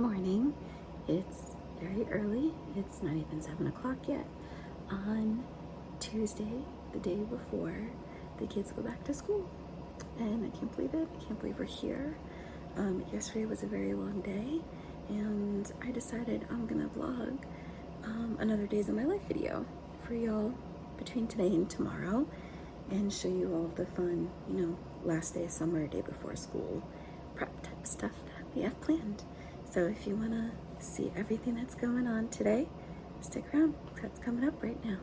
morning. It's very early. It's not even 7 o'clock yet. On Tuesday, the day before the kids go back to school. And I can't believe it. I can't believe we're here. Yesterday was a very long day, and I decided I'm gonna vlog another Days of My Life video for y'all between today and tomorrow, and show you all of the fun, last day of summer, day before school prep type stuff that we have planned. So if you want to see everything that's going on today, stick around, that's coming up right now.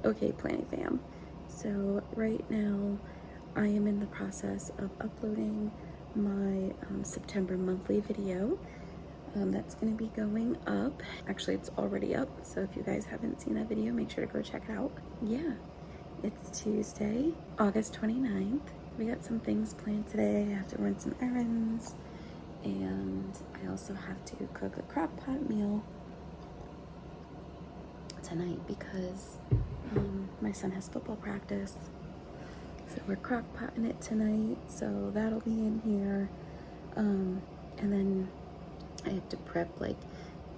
Okay, Planning Fam. So right now I am in the process of uploading my September monthly video. That's going to be going up. Actually, it's already up. So if you guys haven't seen that video, make sure to go check it out. Yeah, it's Tuesday, August 29th. We got some things planned today. I have to run some errands, and I also have to cook a crock pot meal tonight because my son has football practice. So we're crock potting it tonight, so that'll be in here. And then I have to prep like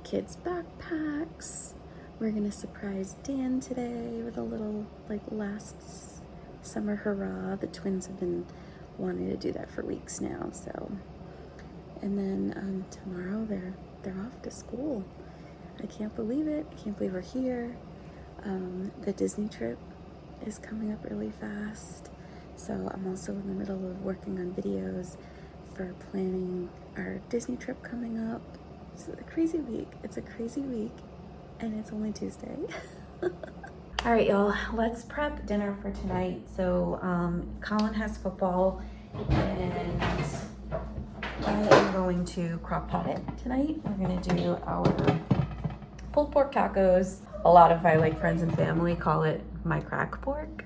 kids' backpacks. We're gonna surprise Dan today with a little last summer hurrah. The twins have been wanting to do that for weeks now. So, and then tomorrow they're off to school. I can't believe it. I can't believe we're here. The Disney trip is coming up really fast. So I'm also in the middle of working on videos for planning our Disney trip coming up. It's a crazy week. It's a crazy week, and it's only Tuesday. All right, y'all, let's prep dinner for tonight. So Colin has football, and I am going to crock pot it tonight. We're gonna do our pulled pork tacos. A lot of my friends and family call it my crack pork,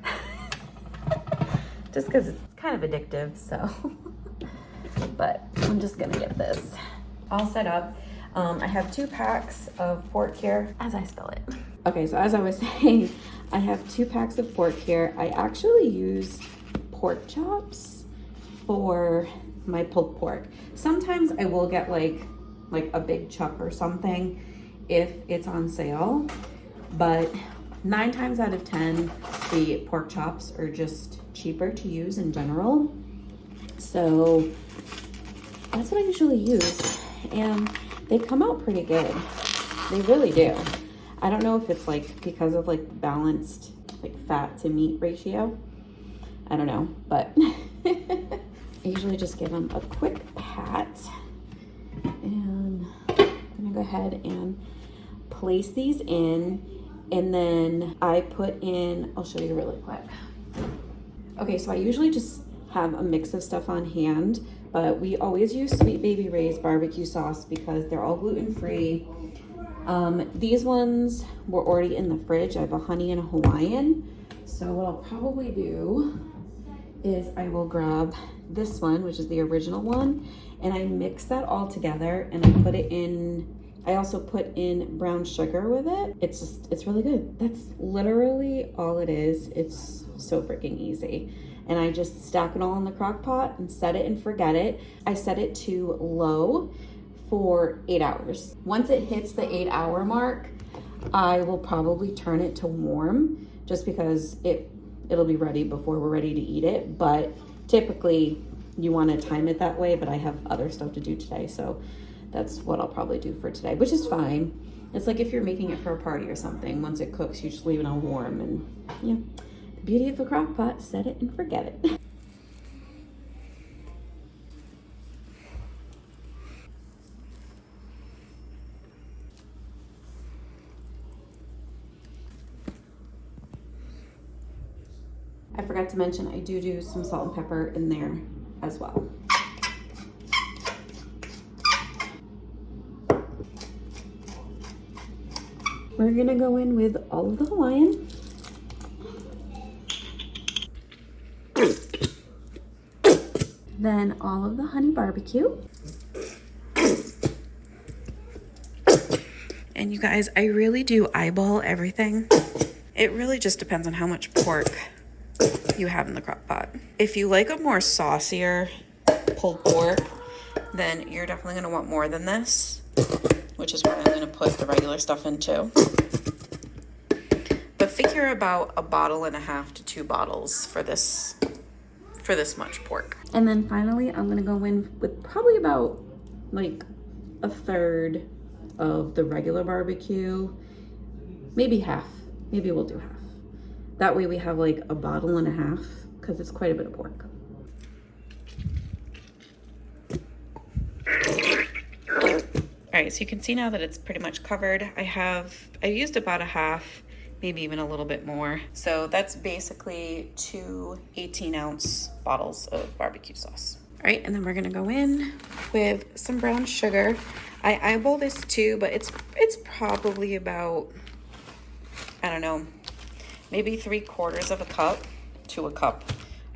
just because it's kind of addictive. So, but I'm just gonna get this all set up. I have 2 packs of pork here, as I spell it. Okay, so as I was saying, I have 2 packs of pork here. I actually use pork chops for my pulled pork. Sometimes I will get like a big chuck or something if it's on sale, but 9 times out of 10, the pork chops are just cheaper to use in general. So that's what I usually use, and they come out pretty good. They really do. I don't know if it's because of balanced fat to meat ratio. I don't know, but I usually just give them a quick pat. And I'm gonna go ahead and place these in, and then I put in, I'll show you really quick. Okay, so I usually just have a mix of stuff on hand, but we always use Sweet Baby Ray's barbecue sauce because they're all gluten-free. These ones were already in the fridge. I have a honey and a Hawaiian. So what I'll probably do is I will grab this one, which is the original one, and I mix that all together, and I put it in. I also put in brown sugar with it. It's really good. That's literally all it is. It's so freaking easy. And I just stack it all in the crock pot and set it and forget it. I set it to low for 8 hours. Once it hits the 8-hour mark, I will probably turn it to warm, just because it'll be ready before we're ready to eat it. But typically you want to time it that way, but I have other stuff to do today, so that's what I'll probably do for today, which is fine. It's like if you're making it for a party or something, once it cooks, you just leave it on warm, and yeah. The beauty of a crock pot, set it and forget it. I forgot to mention, I do some salt and pepper in there as well. We're gonna go in with all of the Hawaiian. Then all of the honey barbecue. And you guys, I really do eyeball everything. It really just depends on how much pork you have in the crock pot. If you like a more saucier pulled pork, then you're definitely gonna want more than this, which is what I'm gonna put the regular stuff into. But figure about 1.5 bottles to 2 bottles for this much pork. And then finally, I'm gonna go in with probably about like 1/3 of the regular barbecue, maybe half. Maybe we'll do half. That way we have like 1.5 bottles because it's quite a bit of pork. All right, so you can see now that it's pretty much covered. I used about a half, maybe even a little bit more. So that's basically 2 18-ounce bottles of barbecue sauce. All right, and then we're gonna go in with some brown sugar. I eyeball this too, but it's probably about, I don't know, maybe 3/4 cup to a cup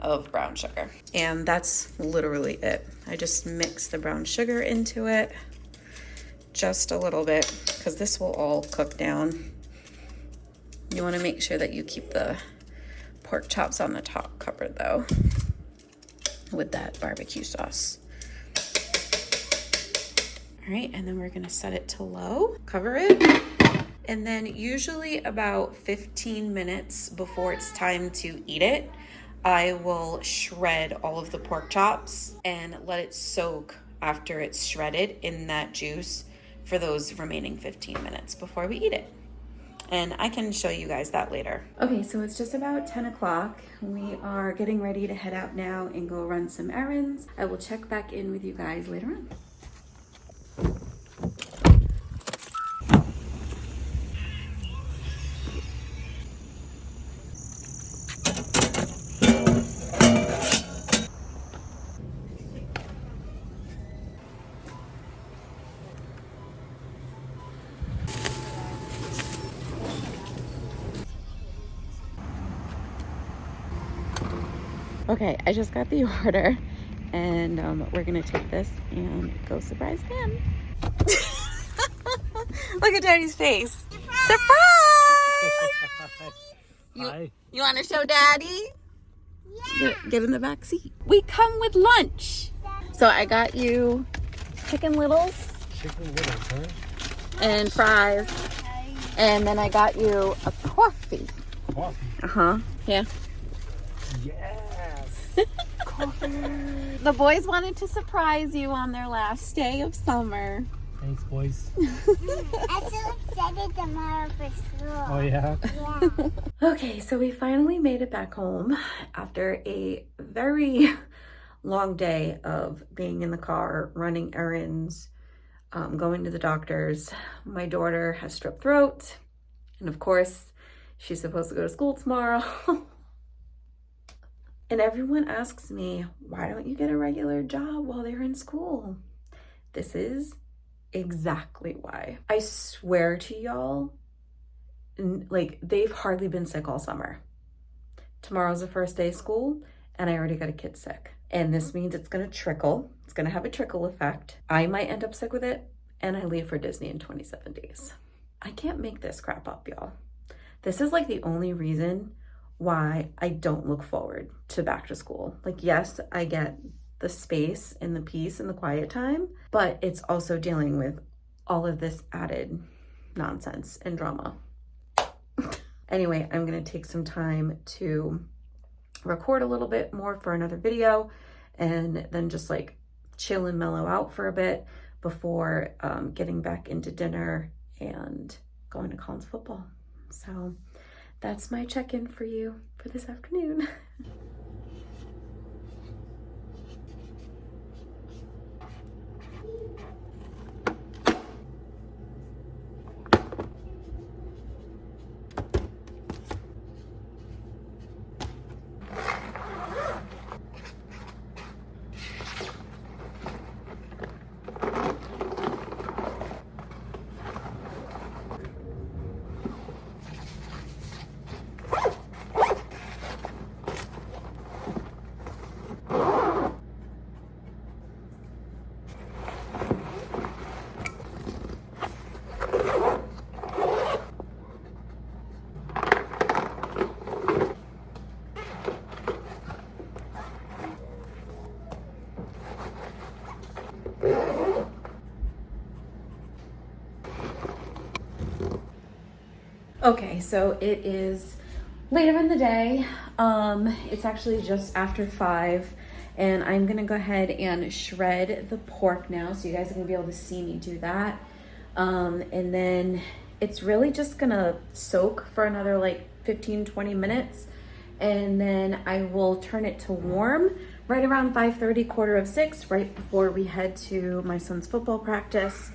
of brown sugar. And that's literally it. I just mix the brown sugar into it just a little bit because this will all cook down. You want to make sure that you keep the pork chops on the top covered though with that barbecue sauce. All right, and then we're gonna set it to low, cover it, and then usually about 15 minutes before it's time to eat it, I will shred all of the pork chops and let it soak after it's shredded in that juice for those remaining 15 minutes before we eat it. And I can show you guys that later. Okay, so it's just about 10 o'clock. We are getting ready to head out now and go run some errands. I will check back in with you guys later on. Okay, I just got the order and we're gonna take this and go surprise him. Look at Daddy's face. Surprise! Hi. You wanna show Daddy? Yeah. Get in the back seat. We come with lunch. So I got you chicken littles. Chicken littles, huh? And fries. And then I got you a coffee. Coffee? Uh-huh. Yeah. Yes! Coffee! The boys wanted to surprise you on their last day of summer. Thanks, boys. I'm so excited tomorrow for school. Oh, yeah? Yeah. Okay, so we finally made it back home after a very long day of being in the car, running errands, going to the doctors. My daughter has strep throat, and of course, she's supposed to go to school tomorrow. And everyone asks me, why don't you get a regular job while they're in school? This is exactly why. I swear to y'all, like, they've hardly been sick all summer. Tomorrow's the first day of school, and I already got a kid sick. And this means it's gonna trickle. It's gonna have a trickle effect. I might end up sick with it, and I leave for Disney in 27 days. I can't make this crap up, y'all. This is like the only reason why I don't look forward to back to school. Like, yes, I get the space and the peace and the quiet time, but it's also dealing with all of this added nonsense and drama. Anyway, I'm gonna take some time to record a little bit more for another video and then just like chill and mellow out for a bit before getting back into dinner and going to Colin's football. So that's my check-in for you for this afternoon. Okay, so it is later in the day. It's actually just after 5, and I'm gonna go ahead and shred the pork now, so you guys are gonna be able to see me do that. And then it's really just gonna soak for another like 15-20 minutes, and then I will turn it to warm right around 5:30, 5:45, right before we head to my son's football practice.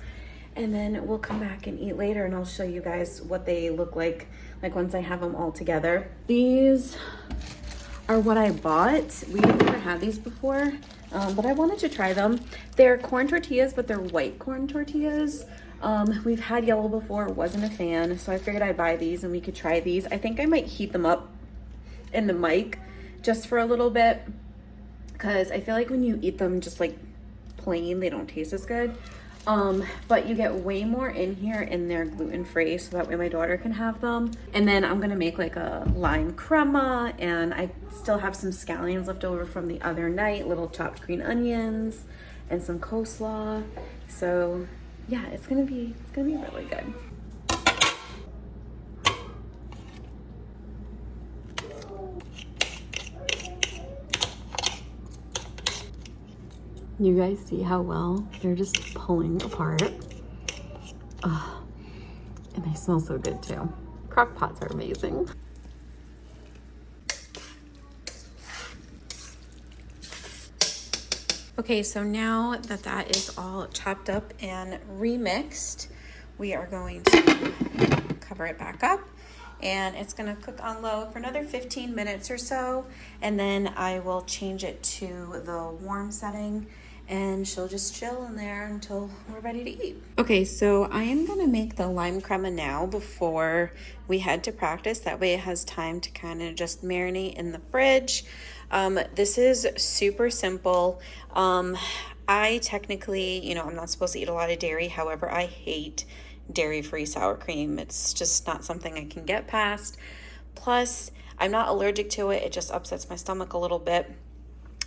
And then we'll come back and eat later, and I'll show you guys what they look like once I have them all together. These are what I bought. We've never had these before, but I wanted to try them. They're corn tortillas, but they're white corn tortillas. We've had yellow before, wasn't a fan, so I figured I'd buy these and we could try these. I think I might heat them up in the mic just for a little bit, because I feel like when you eat them just like plain, they don't taste as good. But you get way more in here, and they're gluten-free, so that way my daughter can have them. And then I'm gonna make like a lime crema, and I still have some scallions left over from the other night, little chopped green onions and some coleslaw. So yeah, it's gonna be really good. You guys see how well they're just pulling apart? Oh, and they smell so good too. Crock pots are amazing. Okay, so now that that is all chopped up and remixed, we are going to cover it back up, and it's gonna cook on low for another 15 minutes or so, and then I will change it to the warm setting, and she'll just chill in there until we're ready to eat. Okay, so I am gonna make the lime crema now before we head to practice. That way it has time to kind of just marinate in the fridge. This is super simple. I technically, you know, I'm not supposed to eat a lot of dairy. However, I hate dairy-free sour cream. It's just not something I can get past. Plus, I'm not allergic to it. It just upsets my stomach a little bit.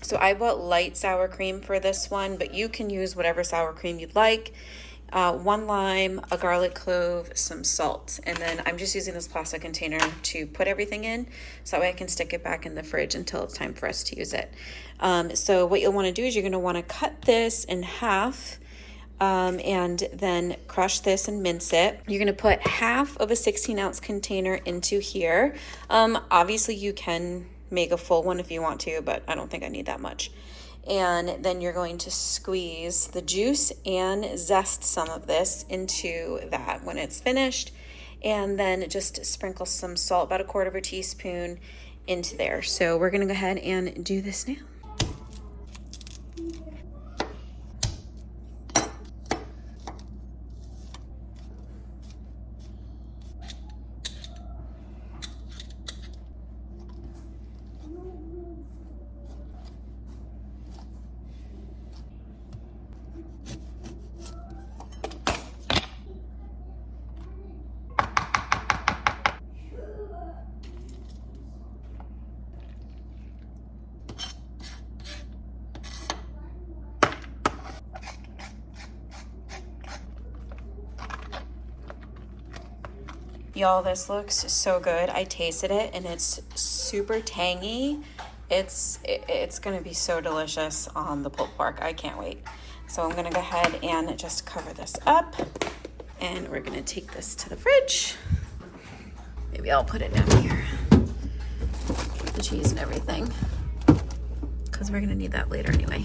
So I bought light sour cream for this one, but you can use whatever sour cream you'd like. 1 lime, a garlic clove, some salt. And then I'm just using this plastic container to put everything in, so that way I can stick it back in the fridge until it's time for us to use it. So what you'll want to do is you're going to want to cut this in half, and then crush this and mince it. You're going to put half of a 16-ounce container into here. Obviously you can make a full one if you want to, but I don't think I need that much. And then you're going to squeeze the juice and zest some of this into that when it's finished, and then just sprinkle some salt, about 1/4 teaspoon, into there. So we're gonna go ahead and do this now. Y'all, this looks so good. I tasted it and it's super tangy. It's gonna be so delicious on the pulled pork. I can't wait. So I'm gonna go ahead and just cover this up, and we're gonna take this to the fridge. Maybe I'll put it down here, the cheese and everything, because we're gonna need that later anyway.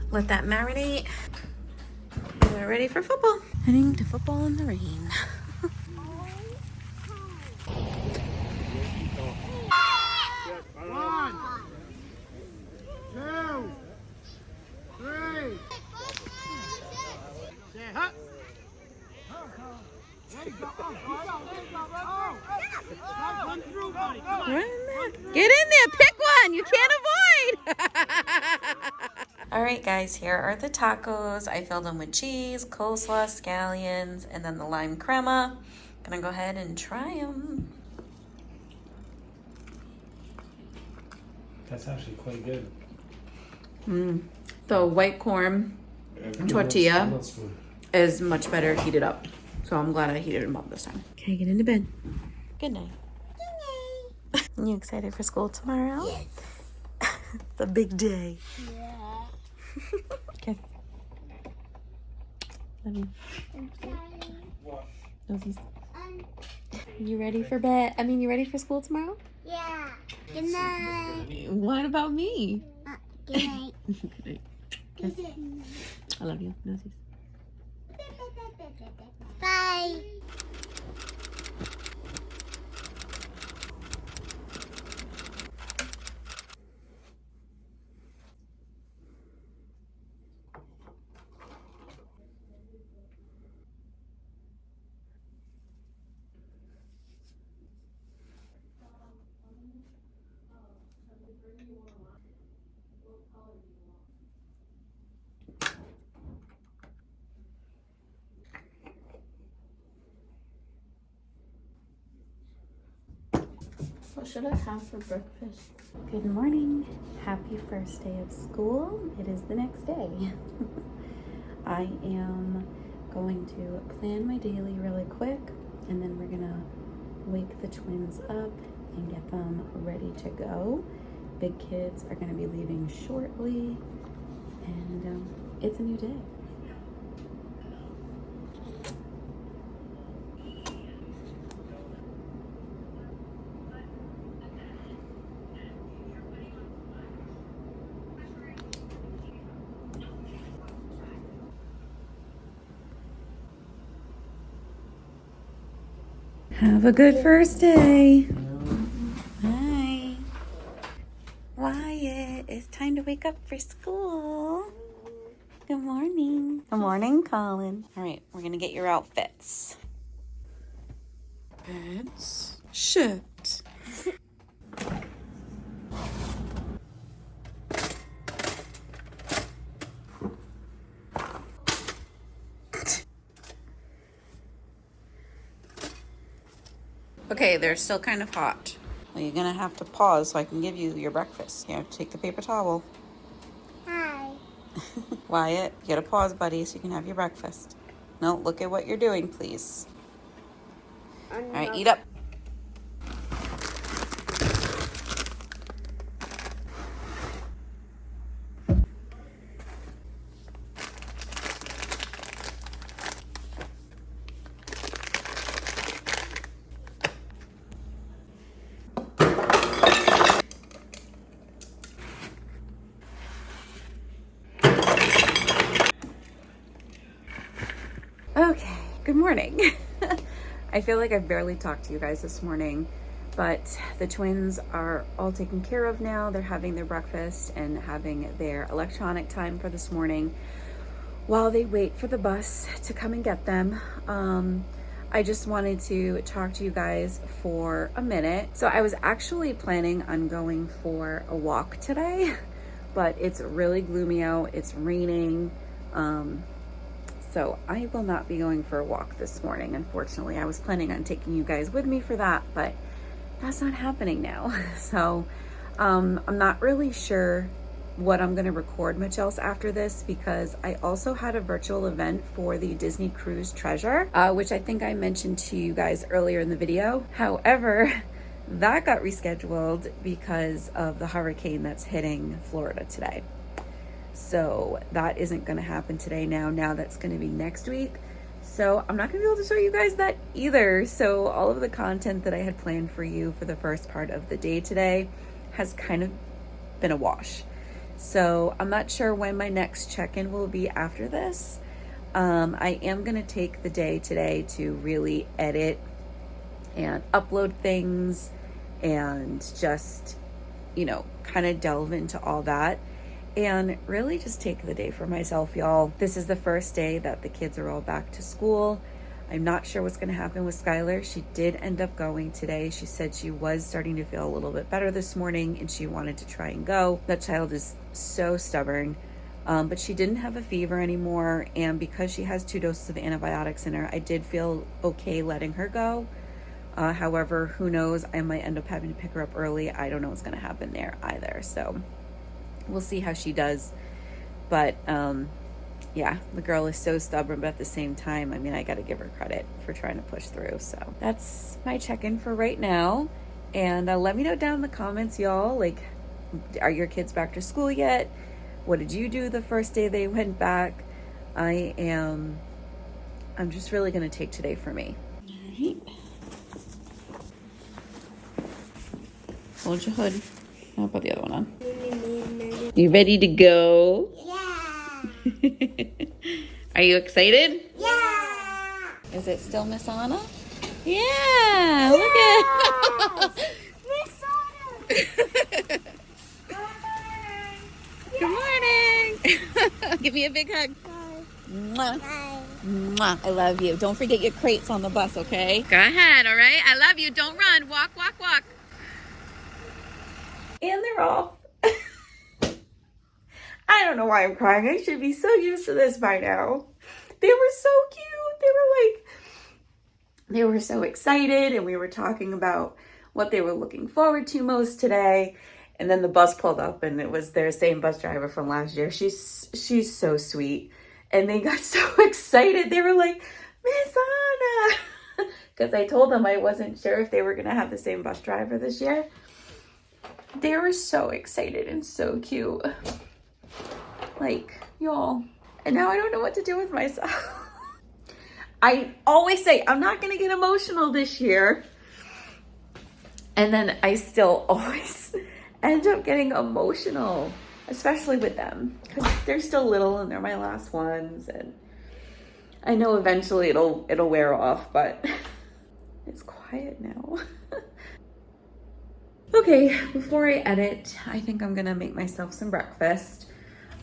Let that marinate. We're ready for football. Heading to football in the rain. 1, 2, 3. Say hut. There you go. Run through, buddy. Come on. Get in there, pick one. You can't avoid. All right, guys, here are the tacos. I filled them with cheese, coleslaw, scallions, and then the lime crema. Gonna go ahead and try them. That's actually quite good. The white corn tortilla is much better heated up. So I'm glad I heated them up this time. Okay, get into bed. Good night. You excited for school tomorrow? Yes. It's a big day. Yeah. Okay. Love you. I'm sorry. Nosies. You ready for bed? I mean, you ready for school tomorrow? Yeah. Good night. What about me? Good night. Good night. Kiss. I love you. Nosies. Bye. What should I have for breakfast? Good morning. Happy first day of school. It is the next day. I am going to plan my daily really quick, and then we're gonna wake the twins up and get them ready to go. Big kids are gonna be leaving shortly, and it's a new day. Have a good first day. Hi. Wyatt, it's time to wake up for school. Good morning. Good morning, Colin. All right, we're gonna get your outfits. Pants, shirt. Okay, they're still kind of hot. Well, you're gonna have to pause so I can give you your breakfast. You have to take the paper towel. Hi. Wyatt, you gotta pause, buddy, so you can have your breakfast. No, look at what you're doing, please. All right, eat up. Okay, good morning. I feel like I've barely talked to you guys this morning, but the twins are all taken care of now. They're having their breakfast and having their electronic time for this morning while they wait for the bus to come and get them. I just wanted to talk to you guys for a minute. So I was actually planning on going for a walk today, but it's really gloomy out. It's raining. So I will not be going for a walk this morning, unfortunately. I was planning on taking you guys with me for that, but that's not happening now. So I'm not really sure what I'm gonna record much else after this, because I also had a virtual event for the Disney Cruise Treasure, which I think I mentioned to you guys earlier in the video. However, that got rescheduled because of the hurricane that's hitting Florida today. So that isn't going to happen today. Now that's going to be next week. So I'm not going to be able to show you guys that either. So all of the content that I had planned for you for the first part of the day today has kind of been a wash. So I'm not sure when my next check-in will be after this. I am going to take the day today to really edit and upload things and just, you know, kind of delve into all that. And really just take the day for myself, y'all. This is the first day that the kids are all back to school. I'm not sure what's gonna happen with Skylar. She did end up going today. She said she was starting to feel a little bit better this morning and she wanted to try and go. That child is so stubborn, but she didn't have a fever anymore. And because she has 2 doses of antibiotics in her, I did feel okay letting her go. However, who knows? I might end up having to pick her up early. I don't know what's gonna happen there either. So we'll see how she does. But yeah, the girl is so stubborn, but at the same time, I mean, I got to give her credit for trying to push through. So that's my check-in for right now. And let me know down in the comments, y'all, like, are your kids back to school yet? What did you do the first day they went back? I'm just really going to take today for me. All right. Hold your hood. I'll put the other one on. You ready to go? Yeah. Are you excited? Yeah. Is it still Miss Anna? Yeah, look at Miss Anna. Good morning. Give me a big hug. Mwah. Bye. Mwah. I love you. Don't forget your crates on the bus, okay? Go ahead, all right? I love you. Don't run. Walk, walk, walk. And they're off. I don't know why I'm crying. I should be so used to this by now. They were so cute. They were so excited, and we were talking about what they were looking forward to most today. And then the bus pulled up, and it was their same bus driver from last year. She's so sweet. And they got so excited. They were like, Miss Anna. Because I told them I wasn't sure if they were going to have the same bus driver this year. They were so excited and so cute. Like, y'all. And now I don't know what to do with myself. I always say, I'm not going to get emotional this year. And then I still always end up getting emotional, especially with them, because they're still little and they're my last ones. And I know eventually it'll wear off, but it's quiet now. Okay, before I edit, I think I'm gonna make myself some breakfast.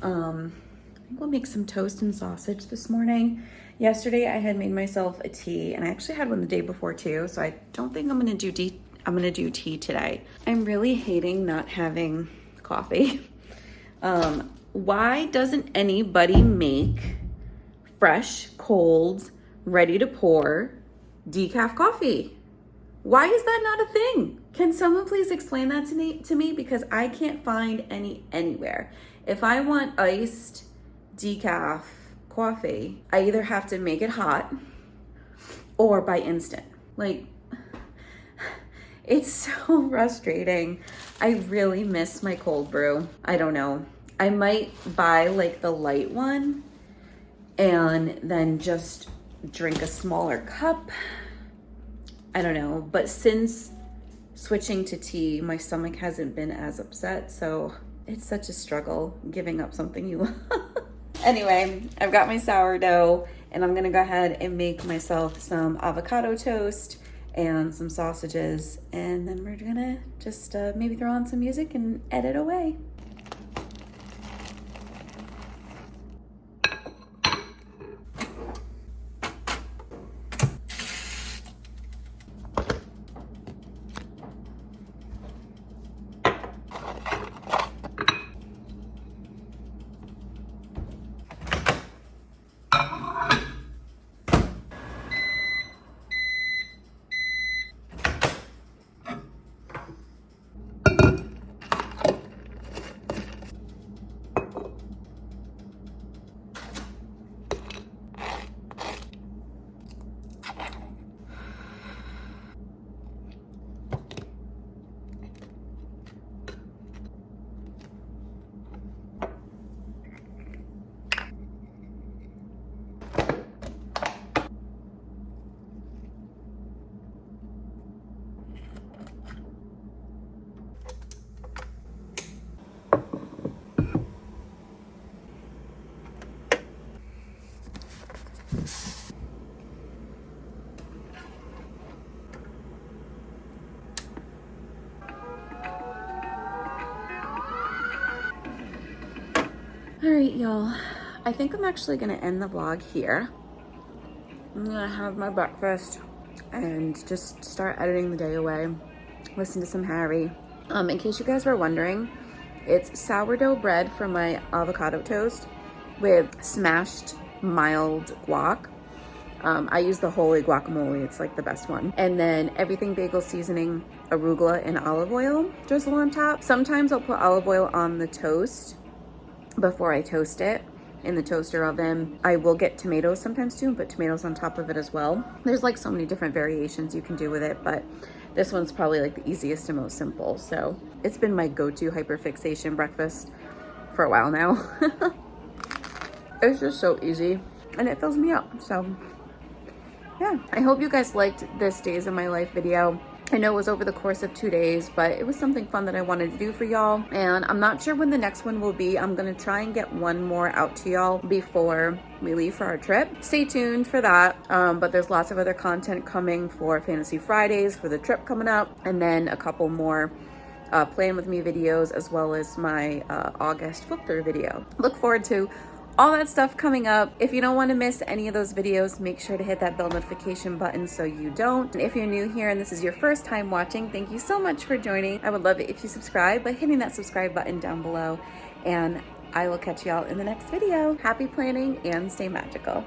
I think we'll make some toast and sausage this morning. Yesterday I had made myself a tea, and I actually had one the day before too, so I don't think I'm gonna do tea today. I'm really hating not having coffee. Why doesn't anybody make fresh, cold, ready to pour decaf coffee? Why is that not a thing? Can someone please explain that to me? Because I can't find any anywhere. If I want iced decaf coffee, I either have to make it hot or buy instant. Like, it's so frustrating. I really miss my cold brew. I don't know. I might buy like the light one and then just drink a smaller cup. I don't know. But since switching to tea, my stomach hasn't been as upset. So it's such a struggle giving up something you love. Anyway, I've got my sourdough, and I'm gonna go ahead and make myself some avocado toast and some sausages, and then we're gonna just maybe throw on some music and edit away. All right, y'all. I think I'm actually gonna end the vlog here. I'm gonna have my breakfast and just start editing the day away. Listen to some Harry. In case you guys were wondering, it's sourdough bread for my avocado toast with smashed mild guac. I use the holy guacamole, it's like the best one. And then everything bagel seasoning, arugula, and olive oil drizzle on top. Sometimes I'll put olive oil on the toast before I toast it, in the toaster oven. I will get tomatoes sometimes too and put tomatoes on top of it as well. There's like so many different variations you can do with it, but this one's probably like the easiest and most simple. So it's been my go-to hyperfixation breakfast for a while now. It's just so easy and it fills me up. So yeah, I hope you guys liked this days of my life video. I know it was over the course of 2 days, but it was something fun that I wanted to do for y'all. And I'm not sure when the next one will be. I'm gonna try and get one more out to y'all before we leave for our trip. Stay tuned for that. But there's lots of other content coming for Fantasy Fridays for the trip coming up. And then a couple more Plan With Me videos, as well as my August flip through video. Look forward to all that stuff coming up. If you don't want to miss any of those videos, make sure to hit that bell notification button so you don't. And if you're new here and this is your first time watching, thank you so much for joining. I would love it if you subscribe by hitting that subscribe button down below. And I will catch y'all in the next video. Happy planning and stay magical.